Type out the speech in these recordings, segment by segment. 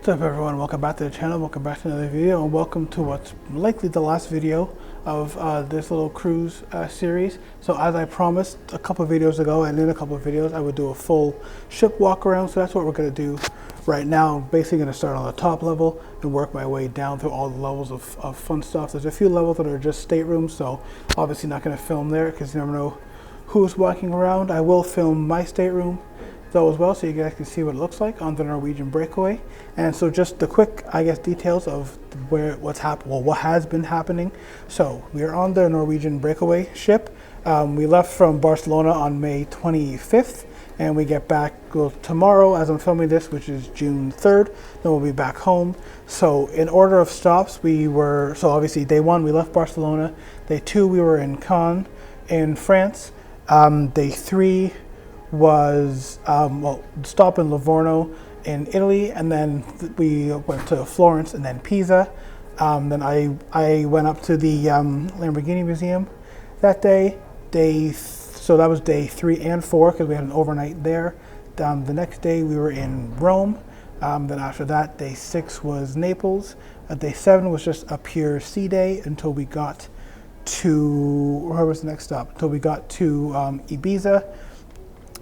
What's up everyone, welcome back to the channel, welcome back to another video, and welcome to what's likely the last video of this little cruise series. So as I promised a couple of videos ago, and in a couple of videos I would do a full ship walk around, so that's what we're going to do right now. I'm basically going to start on the top level and work my way down through all the levels of fun stuff. There's a few levels that are just staterooms, so obviously not going to film there because you never know who's walking around. I will film my stateroom though as well, so you guys can see what it looks like on the Norwegian Breakaway. And so just the quick, I guess, details of what has been happening. So we are on the Norwegian Breakaway ship. We left from Barcelona on May 25th, and we get back tomorrow as I'm filming this, which is June 3rd. Then we'll be back home. So in order of stops, so obviously day 1 we left Barcelona. Day 2 we were in Cannes in France. Day 3 was stop in Livorno in Italy, and then we went to Florence and then Pisa. Then I went up to the Lamborghini Museum that day. So that was day 3 and 4 because we had an overnight there. The next day we were in Rome. Then after that, day 6 was Naples. Day 7 was just a pure sea day until we got to, where was the next stop? Until we got to Ibiza.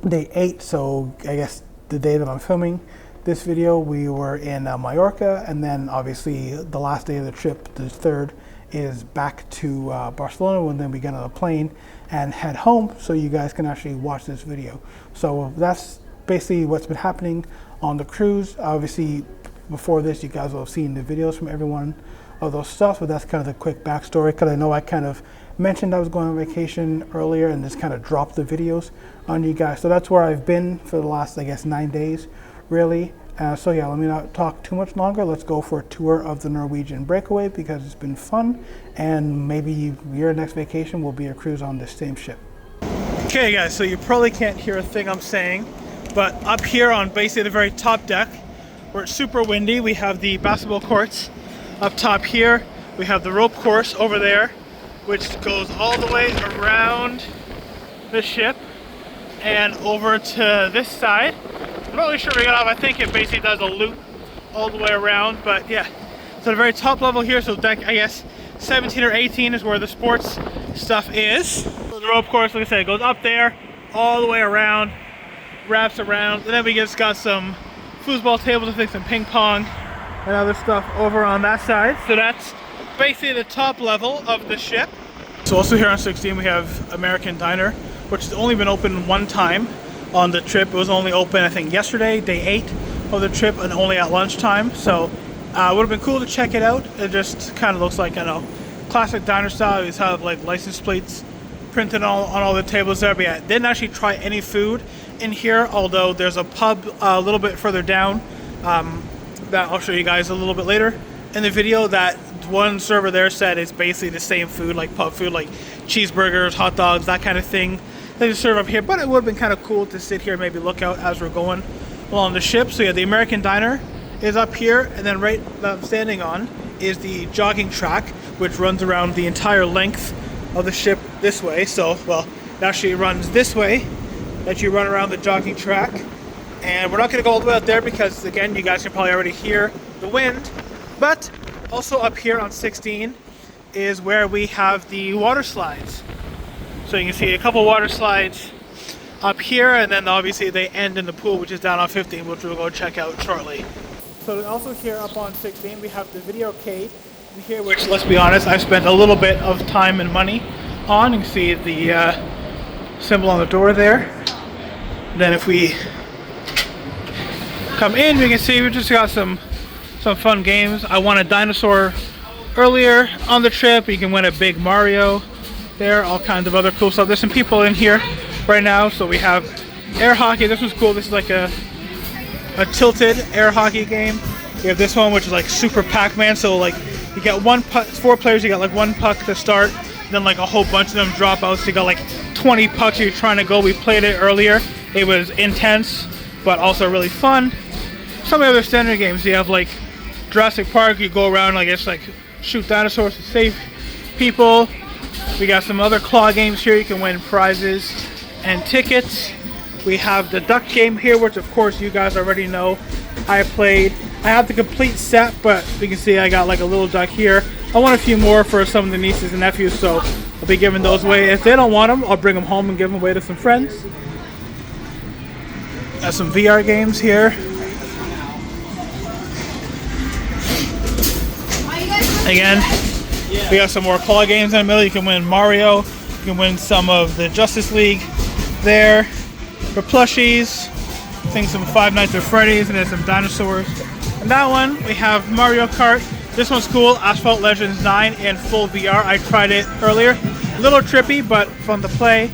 Day 8, so I guess the day that I'm filming this video, we were in Mallorca, and then obviously the last day of the trip, the 3rd, is back to Barcelona, and then we get on a plane and head home so you guys can actually watch this video. So that's basically what's been happening on the cruise. Obviously before this you guys will have seen the videos from every one of those stuff, but that's kind of the quick backstory because I know I kind of mentioned I was going on vacation earlier and just kind of dropped the videos on you guys. So that's where I've been for the last, I guess, 9 days really. So yeah, let me not talk too much longer. Let's go for a tour of the Norwegian Breakaway because it's been fun, and maybe your next vacation will be a cruise on this same ship. Okay guys, so you probably can't hear a thing I'm saying, but up here on basically the very top deck where it's super windy, we have the basketball courts up top here. We have the rope course over there, which goes all the way around the ship and over to this side. I'm not really sure we got off. I think it basically does a loop all the way around, but yeah. So the very top level here, so deck, I guess 17 or 18 is where the sports stuff is. So the rope course, like I said, goes up there, all the way around, wraps around, and then we just got some foosball tables, I think some ping pong and other stuff over on that side. So that's basically the top level of the ship. So also here on 16 we have American Diner, which has only been open one time on the trip. It was only open I think yesterday, day 8 of the trip, and only at lunchtime. So it would have been cool to check it out. It just kind of looks like, I know, classic diner style. You have like license plates printed on all the tables there. But yeah, didn't actually try any food in here, although there's a pub a little bit further down that I'll show you guys a little bit later in the video. That one server there said it's basically the same food, like pub food, like cheeseburgers, hot dogs, that kind of thing they just serve up here. But it would have been kind of cool to sit here and maybe look out as we're going along the ship. So yeah, the American Diner is up here, and then right that I'm standing on is the jogging track, which runs around the entire length of the ship this way. So, well, it actually runs this way, that you run around the jogging track. And we're not going to go all the way out there because, again, you guys can probably already hear the wind. But also up here on 16 is where we have the water slides. So you can see a couple water slides up here, and then obviously they end in the pool, which is down on 15, which we'll go check out shortly. So also here up on 16 we have the video cave in here, which, let's be honest, I've spent a little bit of time and money on. You can see the symbol on the door there. And then if we come in, we can see we just got some fun games. I won a dinosaur earlier on the trip. You can win a big Mario there, all kinds of other cool stuff. There's some people in here right now. So we have air hockey. This was cool. This is like a tilted air hockey game. We have this one, which is like Super Pac-Man. So like you get one puck, 4 players, you got like 1 puck to start, then like a whole bunch of them drop out. So you got like 20 pucks you're trying to go. We played it earlier. It was intense, but also really fun. Some of the other standard games, you have like Jurassic Park, you go around, I guess, like shoot dinosaurs to save people. We got some other claw games here. You can win prizes and tickets. We have the duck game here, which of course you guys already know I played I have the complete set, but you can see I got like a little duck here. I want a few more for some of the nieces and nephews, so I'll be giving those away. If they don't want them, I'll bring them home and give them away to some friends. Got some VR games here. Again, we got some more claw games in the middle. You can win Mario. You can win some of the Justice League there. For plushies, I think some Five Nights at Freddy's, and then some dinosaurs. And that one, we have Mario Kart. This one's cool, Asphalt Legends 9 in full VR. I tried it earlier. A little trippy, but fun to play.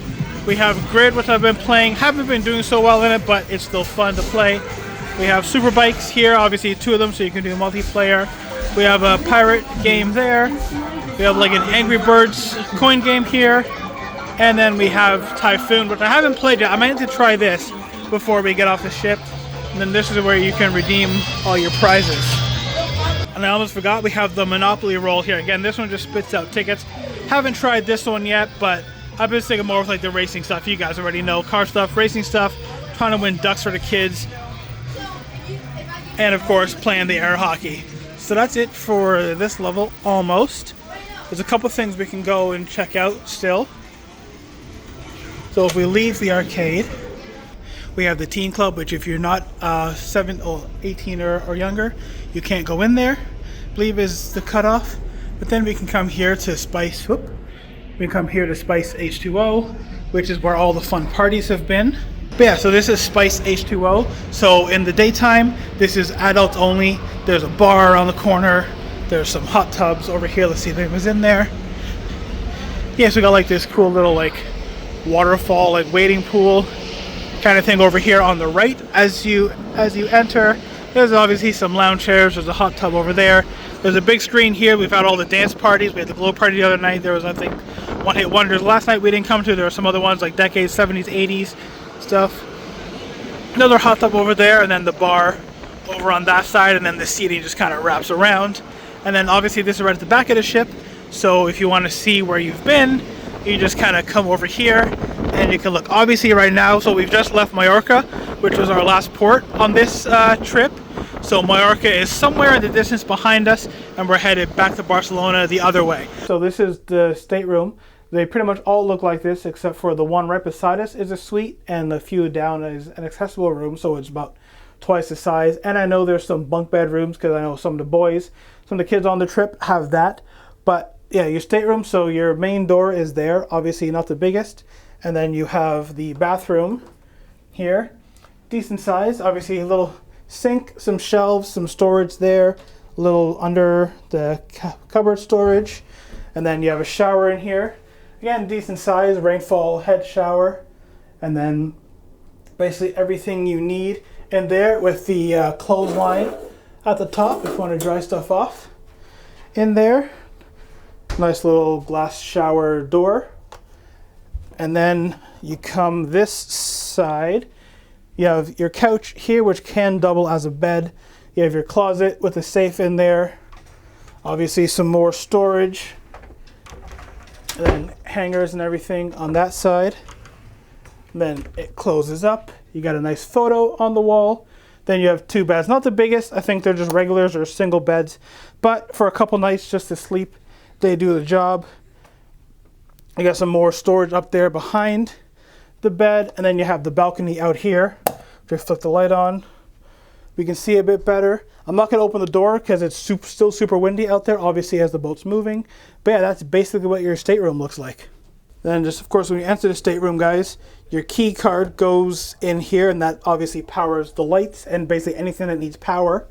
We have Grid, which I've been playing. Haven't been doing so well in it, but it's still fun to play. We have Super Bikes here, obviously 2 of them, so you can do multiplayer. We have a pirate game there. We have like an Angry Birds coin game here. And then we have Typhoon, which I haven't played yet. I might need to try this before we get off the ship. And then this is where you can redeem all your prizes. And I almost forgot, we have the Monopoly roll here. Again, this one just spits out tickets. Haven't tried this one yet, but I've been sticking more with like the racing stuff. You guys already know, car stuff, racing stuff, trying to win ducks for the kids. And of course, playing the air hockey. So that's it for this level, almost. There's a couple things we can go and check out still. So if we leave the arcade, we have the teen club, which if you're not 18 or younger, you can't go in there. I believe is the cutoff. But then we can come here to Spice. We can come here to Spice H2O, which is where all the fun parties have been. But yeah, so this is Spice H2O. So in the daytime, this is adults only. There's a bar around the corner. There's some hot tubs over here. Let's see if anyone's in there. Yeah, so we got like this cool little like waterfall, like wading pool kind of thing over here on the right as you enter. There's obviously some lounge chairs. There's a hot tub over there. There's a big screen here. We've had all the dance parties. We had the glow party the other night. There was, I think, One Hit Wonders last night we didn't come to. There were some other ones like decades, 70s, 80s stuff. Another hot tub over there, and then the bar over on that side, and then the seating just kind of wraps around. And then obviously this is right at the back of the ship, so if you want to see where you've been, you just kind of come over here and you can look. Obviously right now, so we've just left Mallorca, which was our last port on this trip. So Mallorca is somewhere in the distance behind us, and we're headed back to Barcelona the other way. So this is the stateroom. They pretty much all look like this, except for the one right beside us is a suite, and the few down is an accessible room, so it's about twice the size. And I know there's some bunk bed rooms, because I know some of the boys, some of the kids on the trip have that. But yeah, your stateroom, so your main door is there, obviously not the biggest. And then you have the bathroom here, decent size, obviously a little sink, some shelves, some storage there, a little under the cupboard storage. And then you have a shower in here. Again, decent size, rainfall head shower. And then basically everything you need in there with the clothesline at the top if you want to dry stuff off. In there, nice little glass shower door. And then you come this side. You have your couch here, which can double as a bed. You have your closet with a safe in there. Obviously some more storage. And then hangers and everything on that side. And then it closes up. You got a nice photo on the wall. Then you have 2 beds. Not the biggest. I think they're just regulars or single beds. But for a couple nights just to sleep, they do the job. You got some more storage up there behind the bed. And then you have the balcony out here. Just flick the light on. We can see a bit better. I'm not going to open the door because it's still super windy out there, obviously, as the boat's moving. But yeah, that's basically what your stateroom looks like. Then just, of course, when you enter the stateroom, guys, your key card goes in here, and that obviously powers the lights and basically anything that needs power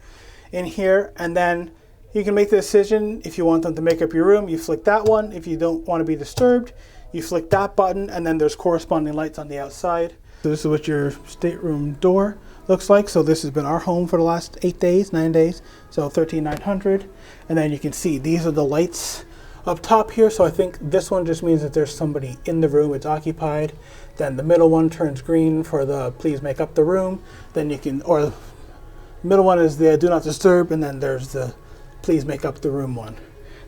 in here. And then you can make the decision if you want them to make up your room. You flick that one. If you don't want to be disturbed, you flick that button, and then there's corresponding lights on the outside. So this is what your stateroom door looks like. So this has been our home for the last 9 days, so 13,900. And then you can see these are the lights up top here. So I think this one just means that there's somebody in the room, it's occupied. Then the middle one turns green for the please make up the room. Then you can, or the middle one is the do not disturb, and then there's the please make up the room one.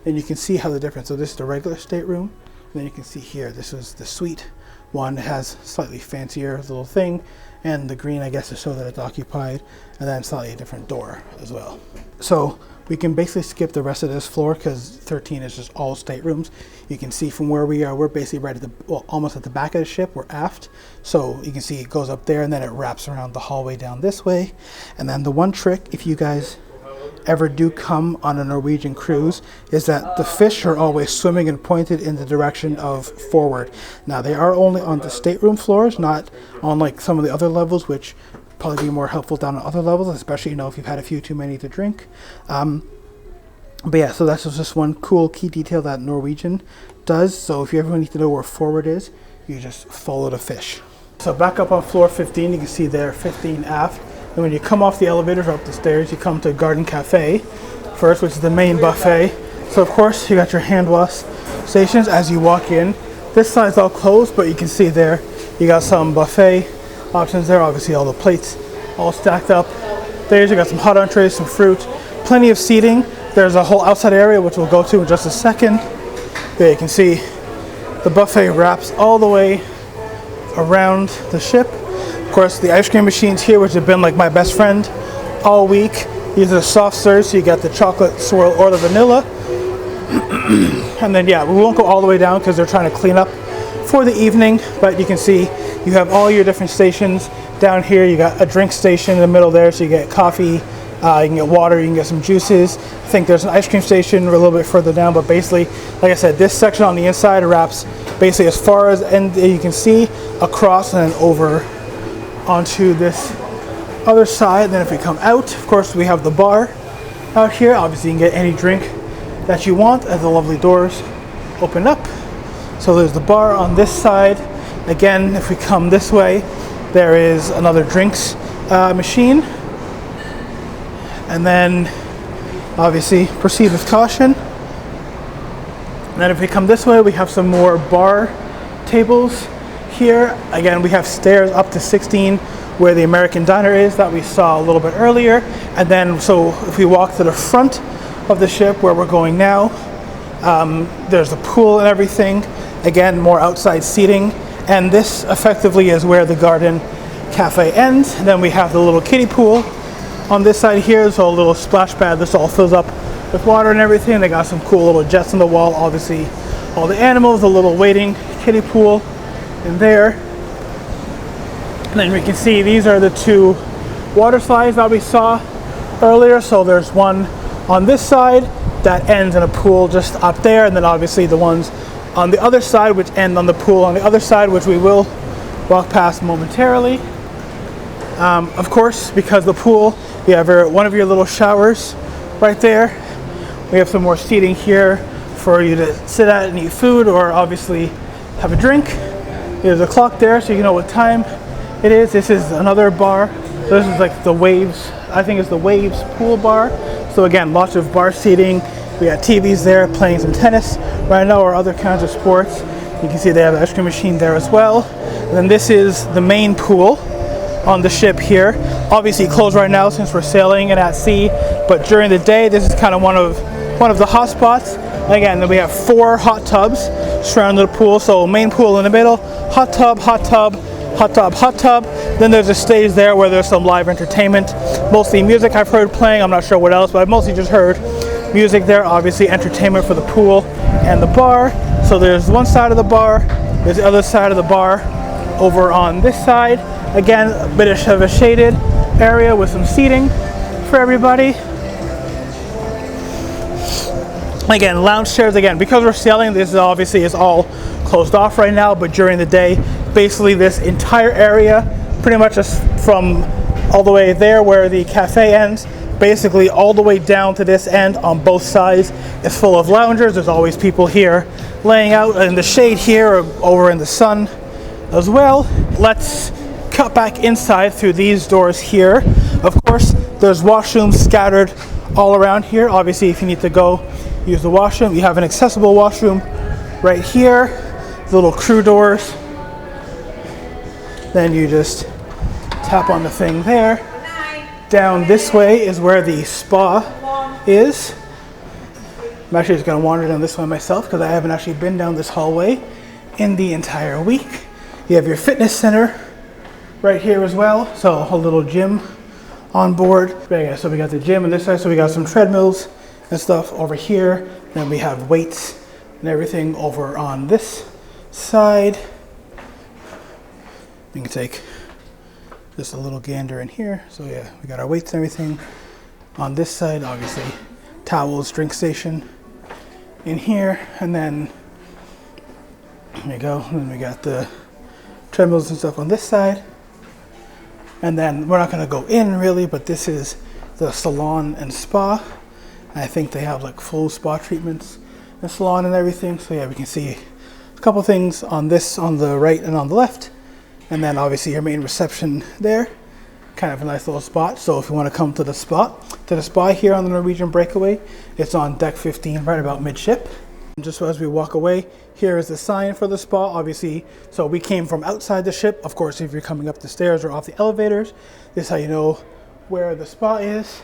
Then you can see how the difference. So this is the regular stateroom, and then you can see here, this is the suite One has slightly fancier little thing, and the green, I guess, to show that it's occupied, and then slightly a different door as well. So we can basically skip the rest of this floor because 13 is just all staterooms. You can see from where we are, we're basically right at the, well, almost at the back of the ship. We're aft. So you can see it goes up there and then it wraps around the hallway down this way. And then the one trick, if you guys ever do come on a Norwegian cruise, is that the fish are always swimming and pointed in the direction of forward. Now they are only on the stateroom floors, not on like some of the other levels, which probably be more helpful down on other levels, especially, you know, if you've had a few too many to drink. But yeah, so that's just one cool key detail that Norwegian does. So if you ever need to know where forward is, you just follow the fish. So back up on floor 15, you can see there 15 aft. And when you come off the elevators or up the stairs, you come to Garden Cafe first, which is the main buffet. So of course you got your hand wash stations as you walk in. This side's all closed, but you can see there you got some buffet options there. Obviously all the plates all stacked up. There's, you got some hot entrees, some fruit, plenty of seating. There's a whole outside area which we'll go to in just a second. There you can see the buffet wraps all the way around the ship. Of course, the ice cream machines here, which have been like my best friend all week. These are soft serves, so you got the chocolate swirl or the vanilla. And then yeah, we won't go all the way down because they're trying to clean up for the evening, but you can see you have all your different stations. Down here you got a drink station in the middle there, so you get coffee, you can get water, you can get some juices. I think there's an ice cream station a little bit further down, but basically, like I said, this section on the inside wraps basically as far as, and you can see across and then over onto this other side. Then if we come out, of course we have the bar out here. Obviously you can get any drink that you want as the lovely doors open up. So there's the bar on this side. Again, if we come this way, there is another drinks machine. And then obviously proceed with caution. And then if we come this way, we have some more bar tables here. Again, we have stairs up to 16 where the American diner is that we saw a little bit earlier. And then so if we walk to the front of the ship where we're going now, there's the pool and everything. Again, more outside seating. And this effectively is where the Garden Cafe ends. And then we have the little kiddie pool on this side here. So a little splash pad. This all fills up with water and everything. They got some cool little jets on the wall. Obviously, all the animals, a little waiting kiddie pool in there. And then we can see these are the two water slides that we saw earlier. So there's one on this side that ends in a pool just up there, and then obviously the ones on the other side which end on the pool on the other side, which we will walk past momentarily. Of course, because the pool, you have one of your little showers right there. We have some more seating here for you to sit at and eat food, or obviously have a drink. There's a clock there so you know what time it is. This is another bar. This is like the Waves, I think it's the Waves pool bar. So again, lots of bar seating. We got TVs there, playing some tennis right now, or other kinds of sports. You can see they have an ice cream machine there as well. And then this is the main pool on the ship here. Obviously closed right now since we're sailing and at sea, but during the day this is kind of one of the hot spots. Again, then we have 4 hot tubs surrounding the pool. So main pool in the middle, hot tub, hot tub, hot tub, hot tub. Then there's a stage there where there's some live entertainment, mostly music I've heard playing. I'm not sure what else, but I've mostly just heard music there. Obviously entertainment for the pool and the bar. So there's one side of the bar, there's the other side of the bar over on this side. Again, a bit of a shaded area with some seating for everybody. Again, lounge chairs. Again, because we're sailing, this obviously is all closed off right now, but during the day, basically this entire area, pretty much just from all the way there where the cafe ends, basically all the way down to this end on both sides is full of loungers. There's always people here laying out in the shade here or over in the sun as well. Let's cut back inside through these doors here. Of course, there's washrooms scattered all around here. Obviously, if you need to go use the washroom, you have an accessible washroom right here. The little crew doors. Then you just tap on the thing there. Down this way is where the spa is. I'm actually just going to wander down this way myself because I haven't actually been down this hallway in the entire week. You have your fitness center right here as well. So a little gym on board. Yeah, so we got the gym on this side. So we got some treadmills and stuff over here. Then we have weights and everything over on this side. We can take just a little gander in here. So yeah, we got our weights and everything on this side. Obviously, towels, drink station in here, and then there you go. And then we got the treadmills and stuff on this side. And then we're not going to go in really, but this is the salon and spa. And I think they have like full spa treatments and salon and everything. So yeah, we can see a couple things on this, on the right and on the left. And then obviously your main reception there. Kind of a nice little spot. So if you want to come to the spa here on the Norwegian Breakaway, it's on deck 15, right about midship. And just as we walk away, here is the sign for the spa, obviously. So we came from outside the ship. Of course, if you're coming up the stairs or off the elevators, this is how you know where the spa is.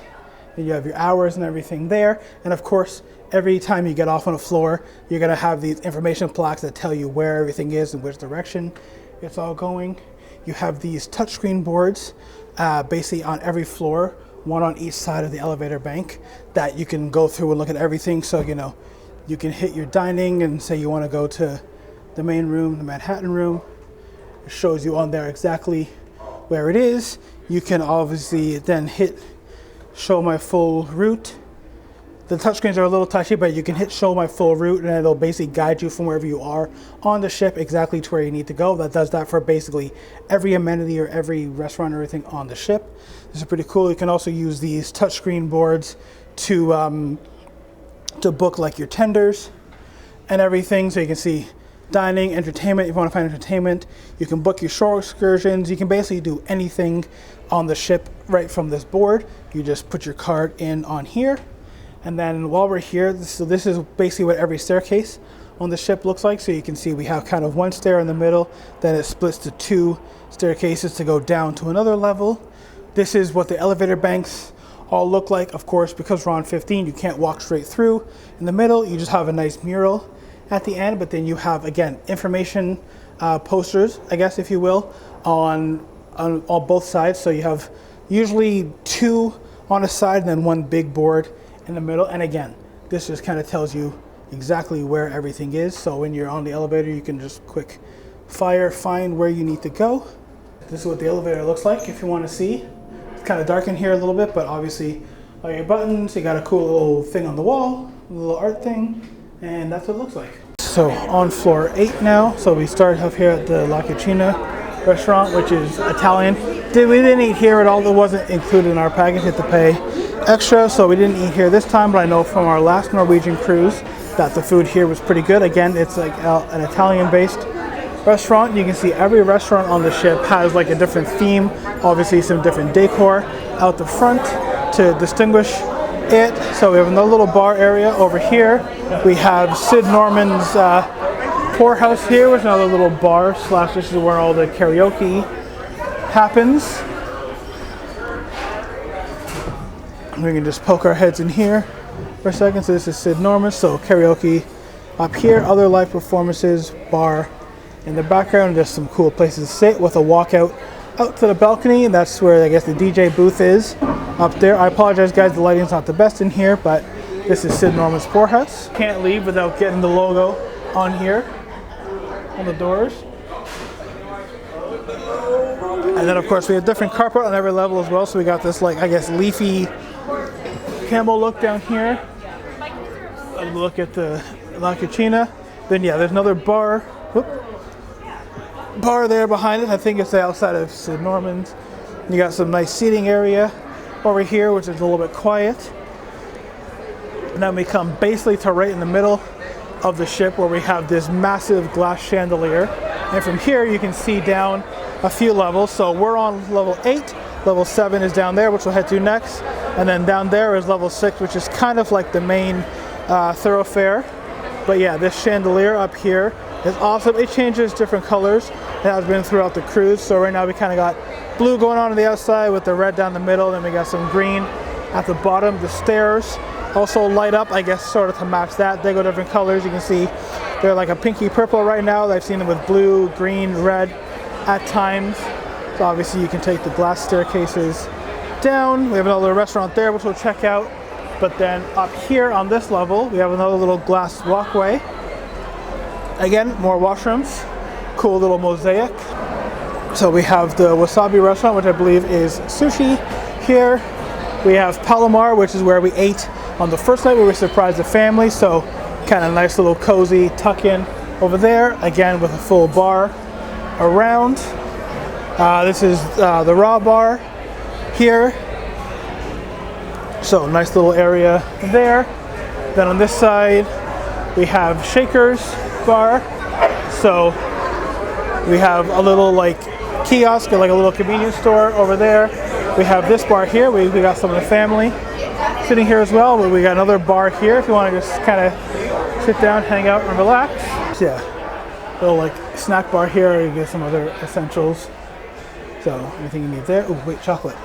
And you have your hours and everything there. And of course, every time you get off on a floor, you're gonna have these information plaques that tell you where everything is and which direction it's all going. You have these touchscreen boards, basically on every floor, one on each side of the elevator bank, that you can go through and look at everything. So, you know, you can hit your dining and say you want to go to the main room, the Manhattan room. It shows you on there exactly where it is. You can obviously then hit show my full route. The touchscreens are a little touchy, but you can hit show my full route and it'll basically guide you from wherever you are on the ship exactly to where you need to go. That does that for basically every amenity or every restaurant or everything on the ship. This is pretty cool. You can also use these touchscreen boards to book like your tenders and everything. So you can see dining, entertainment. If you want to find entertainment, you can book your shore excursions. You can basically do anything on the ship right from this board. You just put your card in on here. And then while we're here, this is basically what every staircase on the ship looks like. So you can see we have kind of one stair in the middle, then it splits to two staircases to go down to another level. This is what the elevator banks all look like. Of course, because we're on 15, you can't walk straight through. In the middle, you just have a nice mural at the end, but then you have, again, information posters, I guess, if you will, on both sides. So you have usually two on a side and then one big board in the middle. And again, this just kind of tells you exactly where everything is. So when you're on the elevator, you can just quick find where you need to go. This is what the elevator looks like if you want to see. Kind of dark in here a little bit, but obviously all your buttons, you got a cool little thing on the wall, a little art thing, and that's what it looks like. So on floor 8 now, so we started up here at the La Cucina restaurant, which is Italian. We didn't eat here at all. It wasn't included in our package. Had to pay extra, so we didn't eat here this time, but I know from our last Norwegian cruise that the food here was pretty good. Again, it's like an Italian-based restaurant. You can see every restaurant on the ship has like a different theme, obviously some different decor out the front to distinguish it. So we have another little bar area over here. We have Sid Norman's Poorhouse here, which is another little bar slash this is where all the karaoke happens. We can just poke our heads in here for a second. So this is Sid Norman's, so karaoke up here, other live performances, bar in the background, just some cool places to sit with a walkout out to the balcony. And that's where I guess the DJ booth is up there. I apologize guys, the lighting's not the best in here, but this is Sid Norman's Poorhouse. Can't leave without getting the logo on here, on the doors. And then of course we have different carpet on every level as well. So we got this like, I guess, leafy camel look down here. Look at the La Cucina. Then yeah, there's another bar. Whoop. Bar there behind it. I think it's the outside of Sid Norman's. You got some nice seating area over here, which is a little bit quiet. And then we come basically to right in the middle of the ship where we have this massive glass chandelier. And from here you can see down a few levels. So we're on level 8. Level 7 is down there, which we'll head to next. And then down there is level 6, which is kind of like the main thoroughfare. But yeah, this chandelier up here is awesome. It changes different colors. It has been throughout the cruise. So right now we kind of got blue going on the outside with the red down the middle. Then we got some green at the bottom. The stairs also light up, I guess, sort of to match that. They go different colors. You can see they're like a pinky purple right now. I've seen them with blue, green, red, at times. So obviously you can take the glass staircases down. We have another restaurant there, which we'll check out. But then up here on this level, we have another little glass walkway. Again, more washrooms. Cool little mosaic. So we have the Wasabi restaurant, which I believe is sushi here. We have Palomar, which is where we ate on the first night where we surprised the family. So kind of nice little cozy tuck-in over there. Again, with a full bar around. This is the raw bar here. So nice little area there. Then on this side, we have Shaker's bar. So we have a little like kiosk or like a little convenience store over there. We have this bar here. We got some of the family sitting here as well. But we got another bar here if you want to just kind of sit down, hang out, and relax. So yeah, little like snack bar here. You get some other essentials. So anything you need there. Oh wait, chocolate.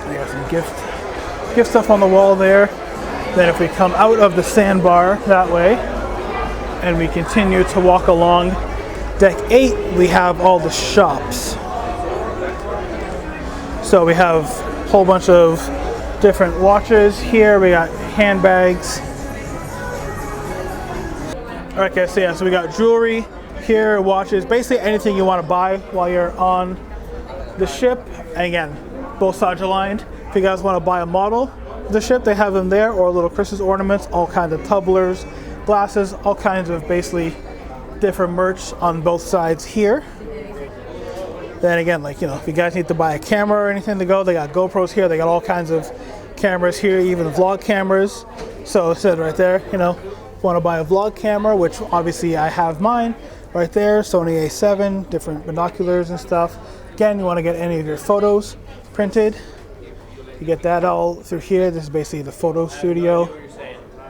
We got some gift stuff on the wall there. Then if we come out of the sandbar that way and we continue to walk along deck 8, we have all the shops. So we have a whole bunch of different watches here. We got handbags. All right guys, so yeah, so we got jewelry here, watches, basically anything you want to buy while you're on the ship. And again, both sides are lined. If you guys want to buy a model of the ship, they have them there, or little Christmas ornaments, all kinds of tumblers, glasses, all kinds of basically different merch on both sides here. Then again, like, you know, if you guys need to buy a camera or anything to go, they got GoPros here. They got all kinds of cameras here, even vlog cameras. So it said right there, you know, want to buy a vlog camera, which obviously I have mine right there, Sony A7, different binoculars and stuff. Again, you want to get any of your photos printed, you get that all through here. This is basically the photo studio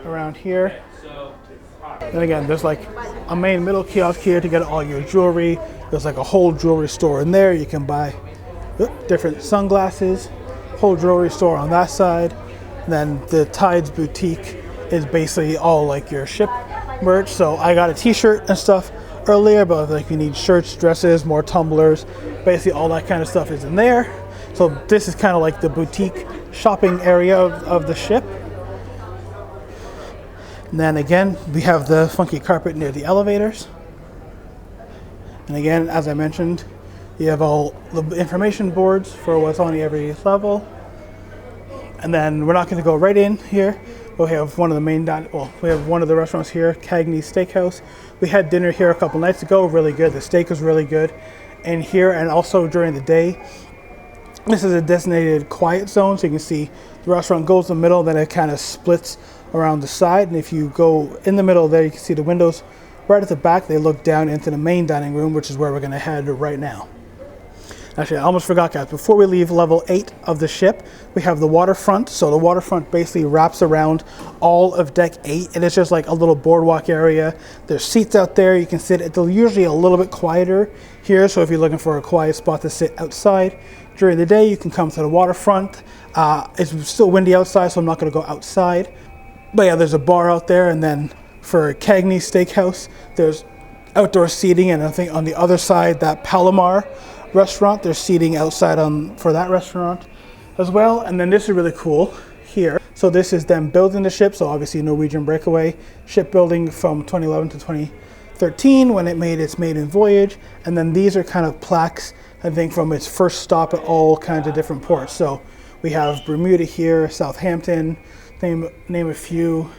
around here. And again, there's like a main middle kiosk here to get all your jewelry. There's like a whole jewelry store in there. You can buy different sunglasses, whole jewelry store on that side. And then the Tides boutique is basically all like your ship merch. So I got a t-shirt and stuff earlier, but like you need shirts, dresses, more tumblers, basically all that kind of stuff is in there. So this is kind of like the boutique shopping area of the ship. And then again, we have the funky carpet near the elevators. And again, as I mentioned, you have all the information boards for what's on every level. And then we're not going to go right in here. We have one of the main we have one of the restaurants here, Cagney's Steakhouse. We had dinner here a couple nights ago, really good. The steak was really good in here, and also during the day. This is a designated quiet zone, so you can see the restaurant goes in the middle, then it kind of splits around the side. And if you go in the middle there, you can see the windows right at the back. They look down into the main dining room, which is where we're going to head right now. Actually, I almost forgot, guys. Before we leave level 8 of the ship, we have the waterfront. So the waterfront basically wraps around all of deck 8, and it's just like a little boardwalk area. There's seats out there. You can sit. It's usually a little bit quieter here, so if you're looking for a quiet spot to sit outside during the day, you can come to the waterfront. It's still windy outside, so I'm not going to go outside. But yeah, there's a bar out there, and then for Cagney's Steakhouse, there's outdoor seating, and I think on the other side, that Palomar restaurant, there's seating outside for that restaurant as well. And then this is really cool here. So this is them building the ship. So obviously Norwegian Breakaway shipbuilding from 2011 to 2013 when it made its maiden voyage. And then these are kind of plaques, I think, from its first stop at all kinds of different ports. So we have Bermuda here, Southampton, name a few.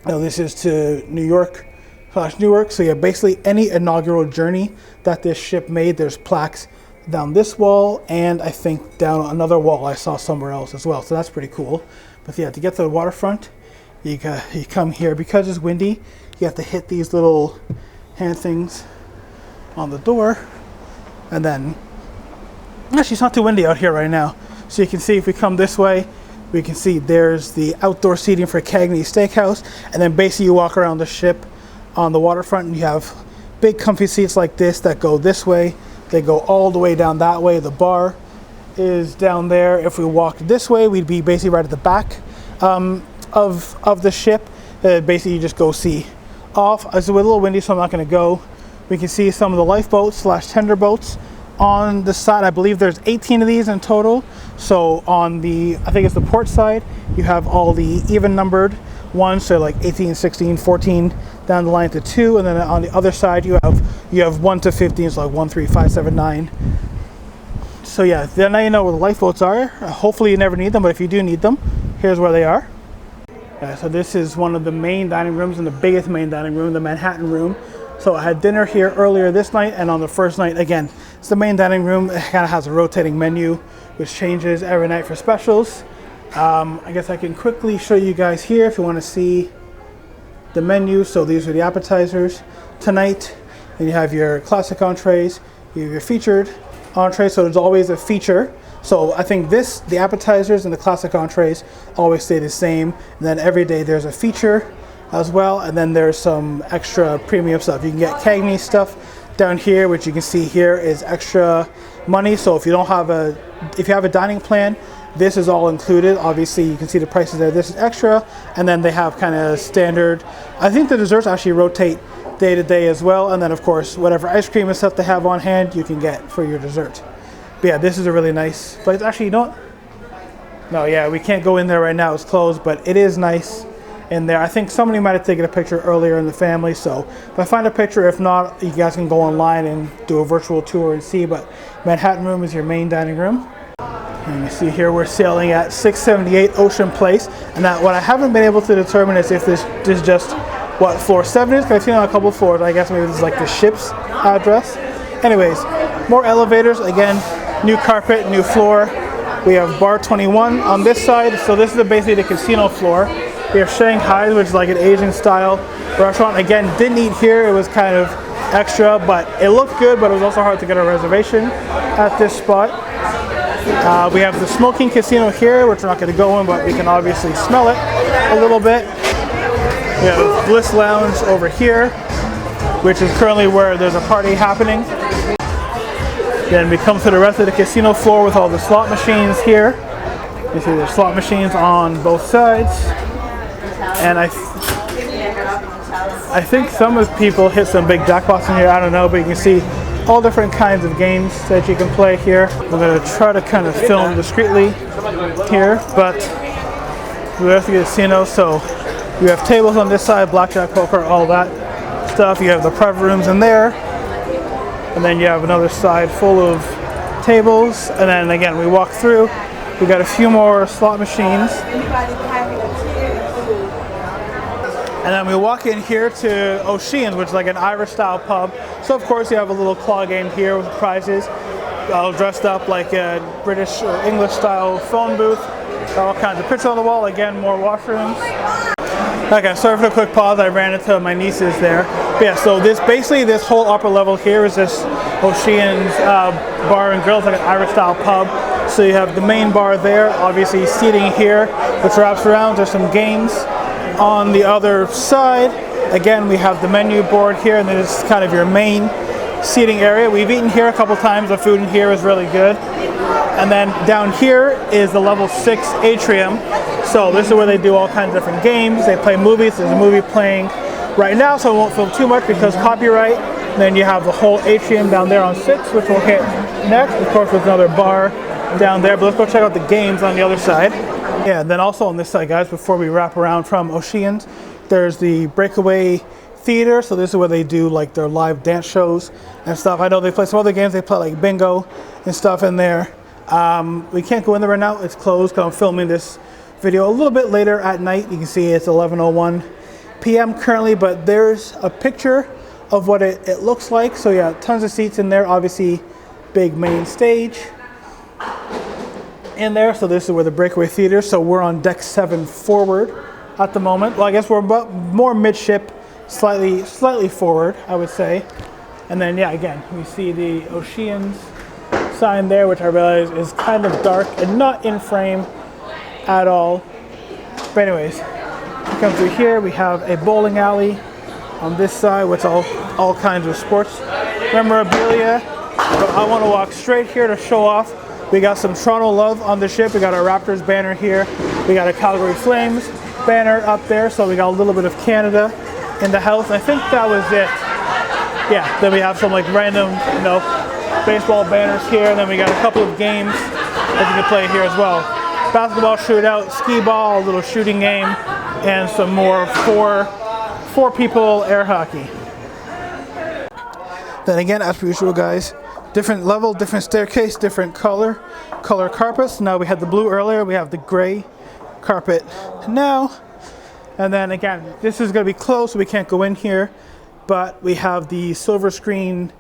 This is to New York /Newark. So yeah, basically any inaugural journey that this ship made, there's plaques down this wall, and I think down another wall I saw somewhere else as well. So that's pretty cool. But yeah, to get to the waterfront, you come here. Because it's windy, you have to hit these little hand things on the door. And then, actually it's not too windy out here right now. So you can see if we come this way, we can see there's the outdoor seating for Cagney's Steakhouse. And then basically you walk around the ship on the waterfront, and you have big comfy seats like this that go this way. They go all the way down that way. The bar is down there. If we walked this way, we'd be basically right at the back of the ship. Basically, you just go see off. It's a little windy, so I'm not going to go. We can see some of the lifeboats / tender boats on the side. I believe there's 18 of these in total. So on the, I think it's the port side, you have all the even numbered ones, so like 18, 16, 14 down the line to 2, and then on the other side you have 1 to 15, so like 1, 3, 5, 7, 9. So yeah, then now you know where the lifeboats are. Hopefully you never need them, but if you do need them, here's where they are. So this is one of the main dining rooms, and the biggest main dining room, the Manhattan room. So I had dinner here earlier this night, and on the first night, again, it's the main dining room. It kind of has a rotating menu, which changes every night for specials. I guess I can quickly show you guys here if you want to see the menu. So these are the appetizers tonight. Then you have your classic entrees, you have your featured entree. So there's always a feature. So I think the appetizers and the classic entrees always stay the same. And then every day there's a feature as well. And then there's some extra premium stuff. You can get Cagney stuff down here, which you can see here is extra money. So if you have a dining plan, this is all included. Obviously you can see the prices there. This is extra, and then they have kind of standard. I think the desserts actually rotate day to day as well, and then of course whatever ice cream and stuff they have on hand you can get for your dessert. But yeah, this is a really nice place. Actually, you know what? No, yeah, we can't go in there right now, it's closed, but it is nice in there. I think somebody might have taken a picture earlier in the family, so if I find a picture, if not, you guys can go online and do a virtual tour and see. But Manhattan room is your main dining room. And you see here we're sailing at 678 Ocean Place, and that what I haven't been able to determine is if this is just what floor 7 is, because I've seen on a couple of floors. I guess maybe this is like the ship's address. Anyways, more elevators. Again, new carpet, new floor. We have bar 21 on this side, so this is basically the casino floor. We have Shanghai, which is like an Asian style restaurant. Again, didn't eat here, it was kind of extra, but it looked good, but it was also hard to get a reservation at this spot. We have the smoking casino here, which we're not going to go in, but we can obviously smell it a little bit. We have Bliss Lounge over here, which is currently where there's a party happening. Then we come to the rest of the casino floor with all the slot machines here. You see there's slot machines on both sides. And I think some of the people hit some big jackpots in here, I don't know, but you can see all different kinds of games that you can play here. I'm going to try to kind of film discreetly here, but the rest of the casino, so you have tables on this side, blackjack, poker, all that stuff. You have the private rooms in there, and then you have another side full of tables, and then again we walk through, we got a few more slot machines. And then we walk in here to Oian, which is like an Irish style pub. So of course you have a little claw game here with prizes, all dressed up like a British or English style phone booth. All kinds of pictures on the wall, again more washrooms. Okay, sorry for the quick pause, I ran into my nieces there. But yeah, so this whole upper level here is this Oian's bar and grill. It's like an Irish style pub. So you have the main bar there, obviously seating here, which wraps around. There's some games on the other side. Again, we have the menu board here, and this is kind of your main seating area. We've eaten here a couple times. The food in here is really good. And then down here is the level 6 Atrium. So this is where they do all kinds of different games. They play movies. There's a movie playing right now, so I won't film too much because copyright. And then you have the whole Atrium down there on 6, which we'll hit next. Of course, with another bar down there. But let's go check out the games on the other side. Yeah, and then also on this side, guys, before we wrap around from Oian's, there's the Breakaway Theater. So this is where they do like their live dance shows and stuff. I know they play some other games. They play like bingo and stuff in there. We can't go in there right now. It's closed because I'm filming this video a little bit later at night. You can see it's 11:01 p.m. currently, but there's a picture of what it looks like. So yeah, tons of seats in there. Obviously, big main stage in there. So this is where the Breakaway Theater. So we're on deck 7 forward at the moment. Well, I guess we're more midship, slightly forward, I would say. And then yeah, again, we see the Oian's sign there, which I realize is kind of dark and not in frame at all. But anyways, we come through here. We have a bowling alley on this side, with all kinds of sports memorabilia. So I want to walk straight here to show off. We got some Toronto love on the ship. We got our Raptors banner here. We got a Calgary Flames banner up there, so we got a little bit of Canada in the house. I think that was it. Yeah, then we have some like random, baseball banners here, and then we got a couple of games that you can play here as well. Basketball shootout, skee ball, a little shooting game, and some more four people air hockey. Then again, as per usual, guys, different level, different staircase, different color carpets. Now we had the blue earlier, we have the gray carpet now. And then again, this is going to be closed, so we can't go in here, but we have the silver screen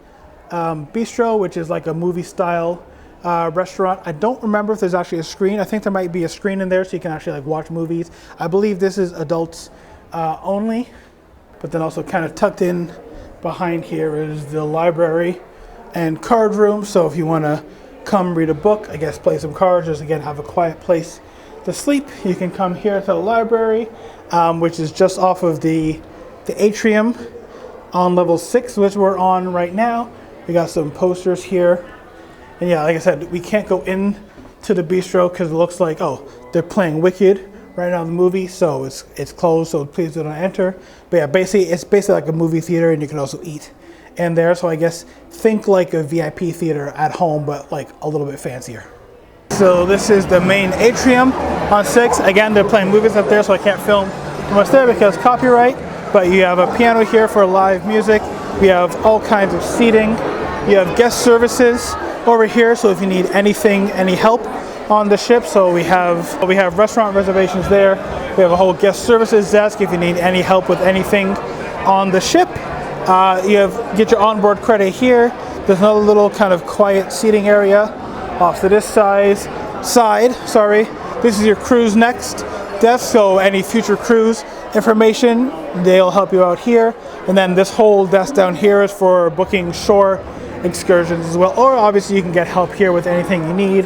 bistro, which is like a movie style restaurant. I don't remember if there's actually a screen. I think there might be a screen in there so you can actually like watch movies. I believe this is adults only, but then also kind of tucked in behind here is the library and card room. So if you want to come read a book, I guess play some cards, just again have a quiet place to sleep, you can come here to the library, which is just off of the Atrium on level 6, which we're on right now. We got some posters here. And yeah, like I said, we can't go in to the bistro because it looks like, oh, they're playing Wicked right now in the movie, so it's closed, so please do not enter. But yeah, it's basically like a movie theater, and you can also eat in there. So I guess think like a VIP theater at home, but like a little bit fancier. So this is the main atrium on 6. Again, they're playing movies up there, so I can't film too much there because copyright. But you have a piano here for live music. We have all kinds of seating. You have guest services over here, so if you need anything, any help on the ship. So we have restaurant reservations there. We have a whole guest services desk if you need any help with anything on the ship. Get your onboard credit here. There's another little kind of quiet seating area off to this side. This is your cruise next desk, so any future cruise information, they'll help you out here. And then this whole desk down here is for booking shore excursions as well, or obviously you can get help here with anything you need.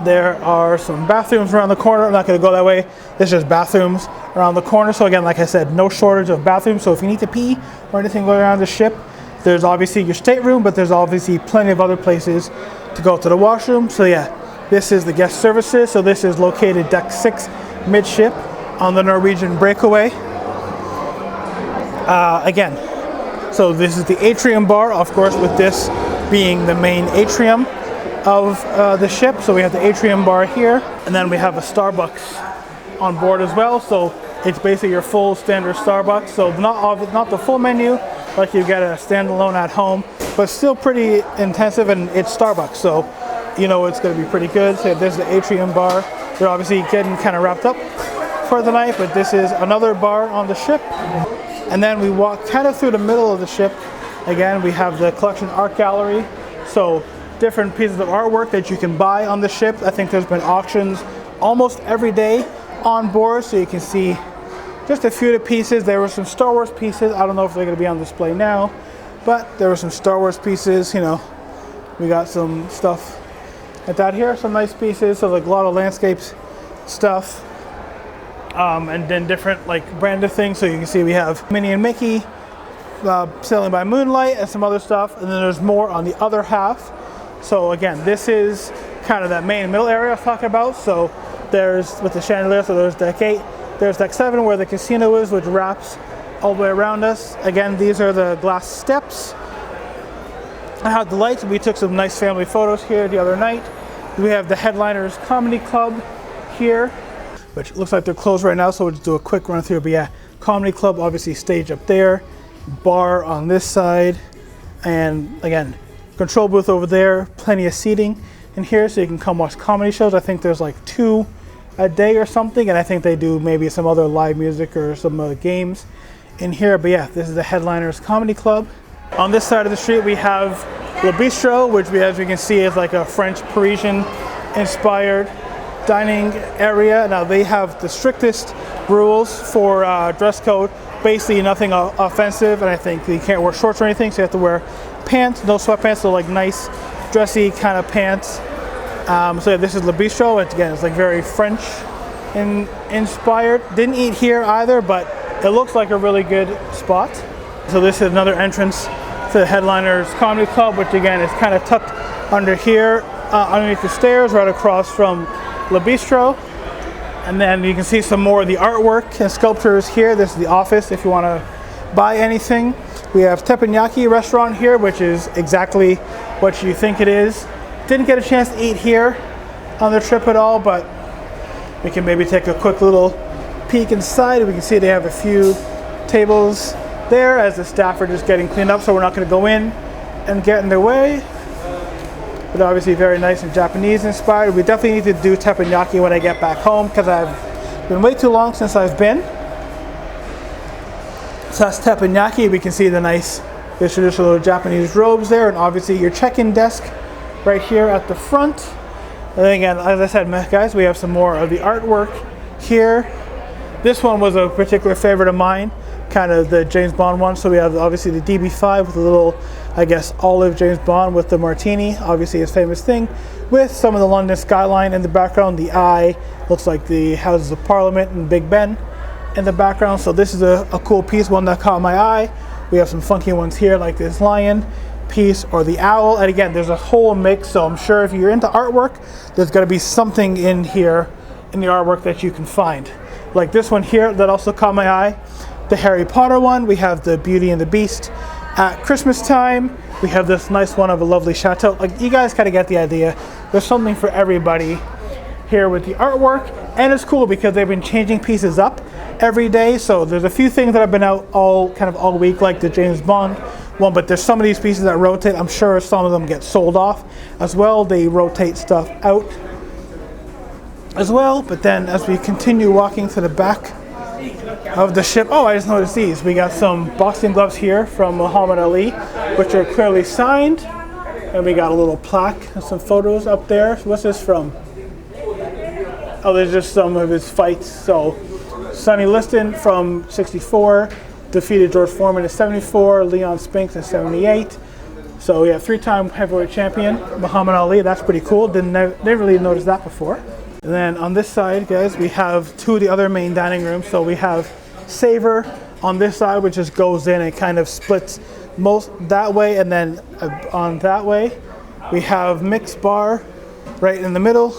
There are some bathrooms around the corner. I'm not going to go that way. There's just bathrooms around the corner. So again, like I said, no shortage of bathrooms. So if you need to pee or anything going around the ship, there's obviously your stateroom, but there's obviously plenty of other places to go to the washroom. So yeah, this is the guest services. So this is located deck 6 midship on the Norwegian Breakaway. Again, so this is the atrium bar, of course, with this being the main atrium of the ship. So we have the atrium bar here, and then we have a Starbucks on board as well. So it's basically your full standard Starbucks. So not the full menu like you get a standalone at home, but still pretty intensive, and it's Starbucks, so you know it's going to be pretty good. So there's the atrium bar. They're obviously getting kind of wrapped up for the night, but this is another bar on the ship. And then we walk kind of through the middle of the ship. Again, we have the collection art gallery. So different pieces of artwork that you can buy on the ship. I think there's been auctions almost every day on board, so you can see just a few of the pieces. There were some Star Wars pieces. I don't know if they're going to be on display now, but there were some Star Wars pieces. You know, we got some stuff like that here. Some nice pieces. So like a lot of landscapes stuff. And then different like branded things. So you can see we have Minnie and Mickey, Sailing by Moonlight, and some other stuff. And then there's more on the other half. So again, this is kind of that main middle area I was talking about. So there's with the chandelier, so there's deck 8. There's deck 7 where the casino is, which wraps all the way around us. Again, these are the glass steps. I have the lights. We took some nice family photos here the other night. We have the Headliners Comedy Club here, which looks like they're closed right now, so we'll just do a quick run through. But yeah, Comedy Club, obviously stage up there, bar on this side, and again, control booth over there, plenty of seating in here so you can come watch comedy shows. I think there's like 2 a day or something, and I think they do maybe some other live music or some other games in here. But yeah, this is the Headliners Comedy Club. On this side of the street we have Le Bistro, which as we can see is like a French Parisian inspired dining area. Now they have the strictest rules for dress code, basically nothing offensive, and I think you can't wear shorts or anything, so you have to wear pants, no sweatpants, so like nice dressy kind of pants. So yeah, this is Le Bistro. Again, it's like very French inspired. Didn't eat here either, but it looks like a really good spot. So this is another entrance to the Headliners Comedy Club, which again is kind of tucked under here, underneath the stairs, right across from Le Bistro. And then you can see some more of the artwork and sculptures here. This is the office if you want to buy anything. We have teppanyaki restaurant here, which is exactly what you think it is. Didn't get a chance to eat here on the trip at all, but we can maybe take a quick little peek inside. We can see they have a few tables there as the staff are just getting cleaned up, so we're not going to go in and get in their way. But obviously very nice and Japanese inspired. We definitely need to do teppanyaki when I get back home because I've been way too long since I've been. So that's teppanyaki. We can see the nice, the traditional Japanese robes there, and obviously your check-in desk right here at the front. And then again, as I said, guys, we have some more of the artwork here. This one was a particular favorite of mine, kind of the James Bond one. So we have obviously the DB5 with a little, I guess, olive James Bond with the martini, obviously his famous thing, with some of the London skyline in the background. The eye looks like the Houses of Parliament and Big Ben in the background. So this is a cool piece, one that caught my eye. We have some funky ones here like this lion piece or the owl. And again, there's a whole mix. So I'm sure if you're into artwork, there's got to be something in here in the artwork that you can find. Like this one here that also caught my eye, the Harry Potter one. We have the Beauty and the Beast at Christmas time. We have this nice one of a lovely chateau. Like, you guys kind of get the idea. There's something for everybody here with the artwork, and it's cool because they've been changing pieces up every day. So there's a few things that have been out all week, like the James Bond one, but there's some of these pieces that rotate. I'm sure some of them get sold off as well. They rotate stuff out as well. But then as we continue walking to the back of the ship, oh, I just noticed these. We got some boxing gloves here from Muhammad Ali, which are clearly signed. And we got a little plaque and some photos up there. What's this from? Oh, there's just some of his fights. So Sonny Liston from 64, defeated George Foreman in 74, Leon Spinks in 78. So yeah, 3-time heavyweight champion, Muhammad Ali. That's pretty cool. Never really noticed that before. And then on this side, guys, we have two of the other main dining rooms. So we have Savor on this side, which just goes in and kind of splits most that way, and then on that way we have Mixed Bar right in the middle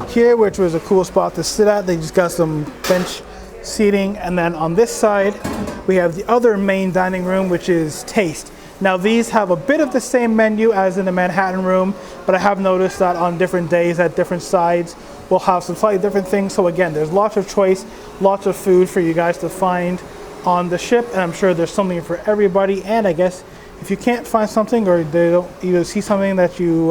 here, which was a cool spot to sit at. They just got some bench seating. And then on this side we have the other main dining room, which is Taste. Now these have a bit of the same menu as in the Manhattan room, but I have noticed that on different days at different sides we'll have some slightly different things. So again, there's lots of choice, lots of food for you guys to find on the ship, and I'm sure there's something for everybody. And I guess if you can't find something, or you see something that you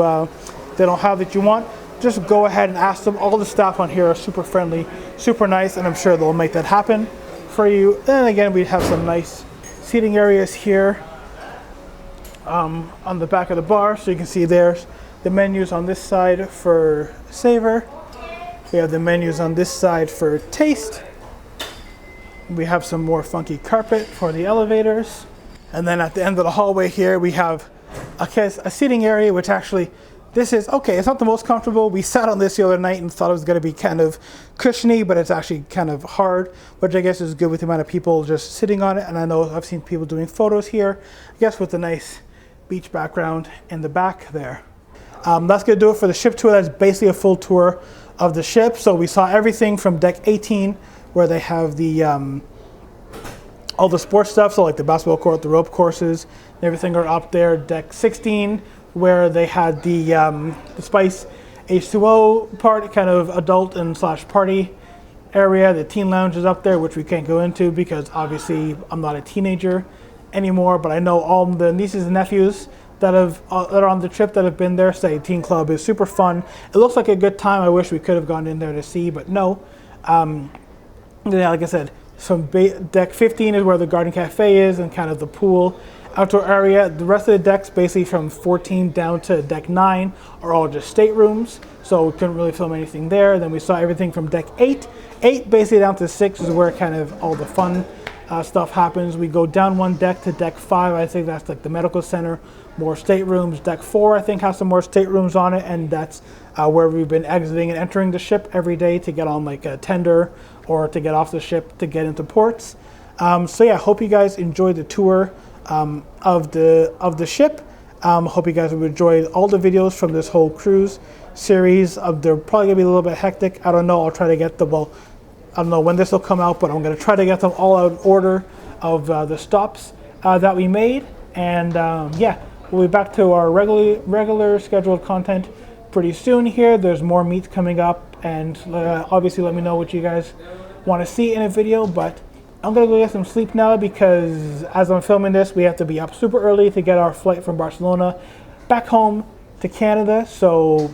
they don't have that you want, just go ahead and ask them. All the staff on here are super friendly, super nice, and I'm sure they'll make that happen for you. And again, we have some nice seating areas here on the back of the bar. So you can see there's the menus on this side for Savor. We have the menus on this side for Taste. We have some more funky carpet for the elevators. And then at the end of the hallway here, we have a seating area, which actually, this is, okay, it's not the most comfortable. We sat on this the other night and thought it was gonna be kind of cushiony, but it's actually kind of hard, which I guess is good with the amount of people just sitting on it. And I know I've seen people doing photos here, I guess with the nice beach background in the back there. That's gonna do it for the ship tour. That's basically a full tour of the ship. So we saw everything from deck 18, where they have the all the sports stuff, so like the basketball court, the rope courses, and everything are up there. Deck 16, where they had the Spice H2O part, kind of adult and slash party area. The teen lounge is up there, which we can't go into because obviously I'm not a teenager anymore, but I know all the nieces and nephews that are on the trip that have been there say Teen Club is super fun. It looks like a good time. I wish we could have gone in there to see, but no. Yeah, like I said, deck 15 is where the garden cafe is and kind of the pool outdoor area. The rest of the decks, basically from 14 down to deck 9, are all just staterooms, so we couldn't really film anything there. Then we saw everything from deck 8 basically down to 6 is where kind of all the fun stuff happens. We go down one deck to deck 5. I think that's like the medical center, more staterooms. Deck 4 I think has some more staterooms on it, and that's where we've been exiting and entering the ship every day to get on like a tender or to get off the ship to get into ports. So yeah, hope you guys enjoyed the tour of the ship. Hope you guys have enjoyed all the videos from this whole cruise series. They're probably gonna be a little bit hectic. I don't know. I'll try to get them. Well, I don't know when this will come out, but I'm going to try to get them all out in order of the stops that we made. And yeah, we'll be back to our regular scheduled content pretty soon here. There's more meets coming up, and obviously let me know what you guys want to see in a video. But I'm going to go get some sleep now, because as I'm filming this, we have to be up super early to get our flight from Barcelona back home to Canada. So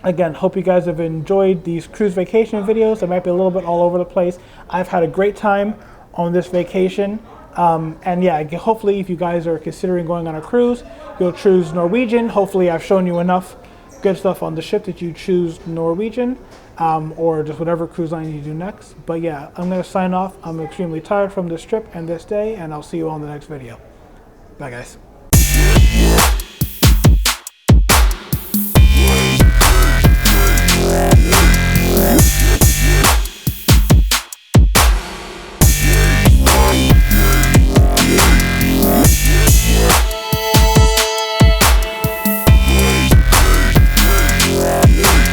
again, hope you guys have enjoyed these cruise vacation videos. They might be a little bit all over the place. I've had a great time on this vacation. And yeah, hopefully if you guys are considering going on a cruise, you'll choose Norwegian. Hopefully I've shown you enough good stuff on the ship that you choose Norwegian, or just whatever cruise line you do next. But yeah, I'm going to sign off. I'm extremely tired from this trip and this day, and I'll see you on the next video. Bye guys.